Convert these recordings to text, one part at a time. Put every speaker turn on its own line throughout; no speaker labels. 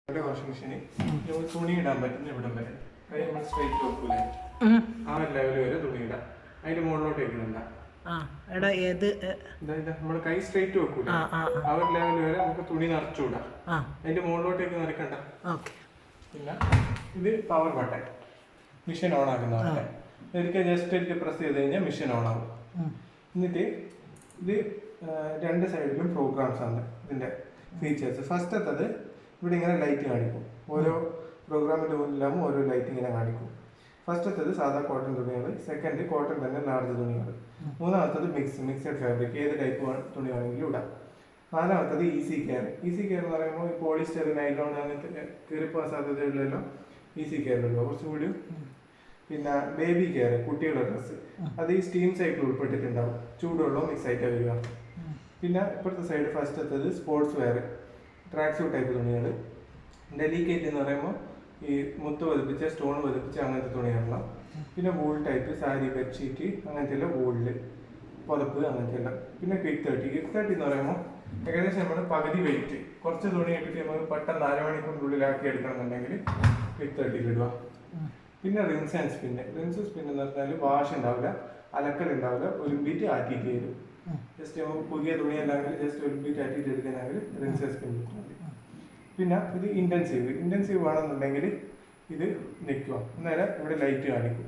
Washing മെഷീന് തുണി ഇടാൻ പറ്റുന്ന ഇവിടം വരെ കൈ നമ്മൾ സ്ട്രൈറ്റ് വെക്കൂലേ ആ ലെവൽ വരെ തുണി ഇടാം. അതിന്റെ മുകളിലോട്ട് വെക്കുന്നില്ല. നമ്മൾ കൈ സ്ട്രൈറ്റ് വെക്കൂല ആ ഒരു ലെവൽ വരെ നമുക്ക് തുണി നിറച്ചുവിടാം. അതിന്റെ മുകളിലോട്ടേക്ക് നിറക്കണ്ട. പിന്നെ ഇത് പവർ ബട്ടൺ, മെഷീൻ ഓൺ ആക്കുന്ന ബട്ടൺ. ഒരിക്കൽ ജസ്റ്റ് പ്രസ് ചെയ്ത് കഴിഞ്ഞാൽ മെഷീൻ ഓൺ ആകും. എന്നിട്ട് ഇത് രണ്ട് സൈഡിലും പ്രോഗ്രാംസ് ആണ് ഇതിന്റെ ഫീച്ചേഴ്സ്. ഫസ്റ്റത്തത് ഇവിടെ ഇങ്ങനെ ലൈറ്റ് കാണിക്കും. ഓരോ പ്രോഗ്രാമിന്റെ മുന്നിലാകുമ്പോൾ ഓരോ ലൈറ്റ് ഇങ്ങനെ കാണിക്കും. ഫസ്റ്റത്തത് സാധാ കോട്ടൺ തുണികൾ, സെക്കൻഡ് കോട്ടൺ തന്നെ ലാർജ് തുണികൾ, മൂന്നാമത്തത് മിക്സഡ് ഫാബ്രിക്, ഏത് ടൈപ്പ് തുണി വേണമെങ്കിലും ഇടാം. നാലാമത്തത് ഈസി കെയർ. ഈസി കെയർ എന്ന് പറയുമ്പോൾ ഈ പോളിസ്റ്റർ, നൈലോൺ അങ്ങനത്തെ കീറിപ്പോകാൻ സാധ്യതയുള്ളതെല്ലാം ഈസി കെയറിലുള്ള കുറച്ചുകൂടി. പിന്നെ ബേബി കെയർ, കുട്ടികളുടെ ഡ്രസ്സ്, അത് ഈ സ്റ്റീം സൈക്കിൾ ഉൾപ്പെട്ടിട്ടുണ്ടാവും. ചൂടുവെള്ളം മിക്സ് ആയിട്ട് വരിക. പിന്നെ ഇപ്പോഴത്തെ സൈഡ് ഫസ്റ്റത്തത് sports wear, track suit type തുണികൾ. ഡെലിക്കേറ്റ് എന്ന് പറയുമ്പോൾ ഈ മുത്ത് പതിപ്പിച്ച, സ്റ്റോൺ പതിപ്പിച്ച അങ്ങനത്തെ തുണികളെല്ലാം. പിന്നെ വൂൾ ടൈപ്പ്, സാരി, ബെഡ്ഷീറ്റ് അങ്ങനത്തെ എല്ലാം, വൂളിൽ പുതപ്പ് അങ്ങനത്തെ എല്ലാം. പിന്നെ ക്വിക്ക് 30 എന്ന് പറയുമ്പോൾ ഏകദേശം നമ്മൾ പകുതി വെയിറ്റ്, കുറച്ച് തുണി ഇട്ടിട്ട് നമുക്ക് പെട്ടെന്ന് 4 മണിക്കൂറിനുള്ളിലാക്കി എടുക്കണമെന്നുണ്ടെങ്കിൽ ക്വിക്ക് 30 ഇടുക. പിന്നെ rinse and spin. Rinse spin എന്ന് പറഞ്ഞാൽ വാഷ് ഉണ്ടാവില്ല, അലക്കൽ ഉണ്ടാവില്ല, ഒരുമ്പിട്ട് ആറ്റിയിട്ട് വരും. ജസ്റ്റ് പുതിയ തുണിയല്ലെങ്കിൽ ജസ്റ്റ് ഒരുമ്പിട്ട് ആറ്റിയിട്ട് എടുക്കാനാണെങ്കിൽ റിൻസ് സ്പിൻ കിട്ടും. പിന്നെ ഇത് ഇൻറ്റൻസീവ് വേണമെന്നുണ്ടെങ്കിൽ ഇത് നിൽക്കുക, അന്നേരം ഇവിടെ ലൈറ്റ് കാണിക്കും.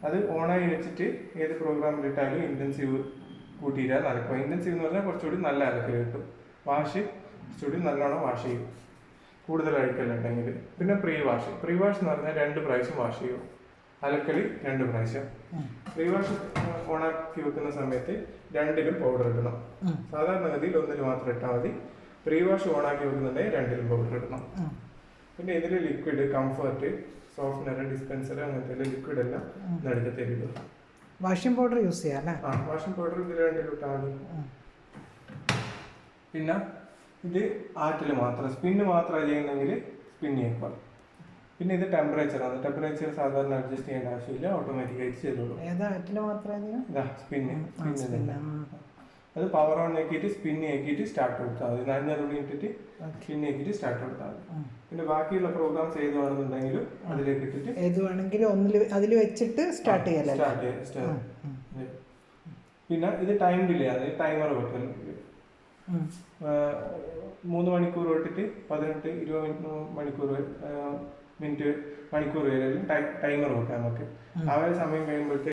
അത് ഓണായി വെച്ചിട്ട് ഏത് പ്രോഗ്രാമിലിട്ടാലും ഇൻറ്റൻസീവ് കൂട്ടിയിട്ടാൽ നടക്കുക. ഇൻറ്റൻസീവ് എന്ന് പറഞ്ഞാൽ കുറച്ചുകൂടി നല്ല അലക്കൽ കിട്ടും. വാഷ് കുറച്ചുകൂടി നല്ലോണം വാഷ് ചെയ്യും, കൂടുതൽ അഴുക്കലുണ്ടെങ്കിൽ. പിന്നെ പ്രീ വാഷ് എന്ന് പറഞ്ഞാൽ 2 പ്രാവശ്യം വാഷ് ചെയ്യും. അലക്കൽ 2 പ്രാവശ്യം. പ്രീ വാഷ് ഓണാക്കി വെക്കുന്ന സമയത്ത് 2ലും പൗഡർ ഇടണം. സാധാരണഗതിയിൽ 1ൽ മാത്രം ഇട്ടാൽ മതി. പ്രീ വാഷ് ഓണാക്കി വെക്കുന്നുണ്ടെങ്കിൽ 2ലും പൗഡർ ഇടണം. പിന്നെ ഇതിൽ ലിക്വിഡ്, കംഫർട്ട്, സോഫ്റ്റ്നർ, ഡിസ്പെൻസർ അങ്ങനത്തെ ലിക്വിഡ് എല്ലാം എടുത്ത് തരുള്ളൂ.
വാഷിംഗ് പൗഡർ യൂസ് ചെയ്യാം.
വാഷിംഗ് പൗഡർ ഇതിൽ 2ലും ഇട്ടാൽ മതി. പിന്നെ ഇത് ആറ്റിൽ മാത്രം, സ്പിന്ന് മാത്രം ചെയ്യുന്നെങ്കിൽ സ്പിന്ന് ചെയ്യുക. പിന്നെ ഇത് ടെമ്പറേച്ചറാണ്. ടെമ്പറേച്ചർ സാധാരണ അഡ്ജസ്റ്റ് ചെയ്യേണ്ട ആവശ്യമില്ല, ഓട്ടോമാറ്റിക്കായിട്ട് ചെയ്തോളൂ. സ്പിന്ന് അത് പവർ ഓൺ ആക്കിയിട്ട് സ്പിന്ന് ആക്കിയിട്ട് സ്റ്റാർട്ട് കൊടുത്താൽ മതി. നനഞ്ഞ തുണി ഇട്ടിട്ട് സ്പിന്ന് ആക്കിയിട്ട് സ്റ്റാർട്ട് കൊടുത്താൽ മതി. പിന്നെ ബാക്കിയുള്ള പ്രോഗ്രാംസ് ഏത് വേണമെന്നുണ്ടെങ്കിലും അതിലേക്ക് ഇട്ടിട്ട്
ഏത് വേണമെങ്കിലും അതിൽ വെച്ചിട്ട് സ്റ്റാർട്ട് ചെയ്യാം.
പിന്നെ ഇത് ടൈം ഡിലേ ആണ്. ടൈമർ വെക്കൽ 3 മണിക്കൂർ തൊട്ടിട്ട് 18-20 മണിക്കൂർ വരെ ടൈമർ വെക്കാം നമുക്ക്. ആ സമയം കഴിയുമ്പോഴത്തേക്ക്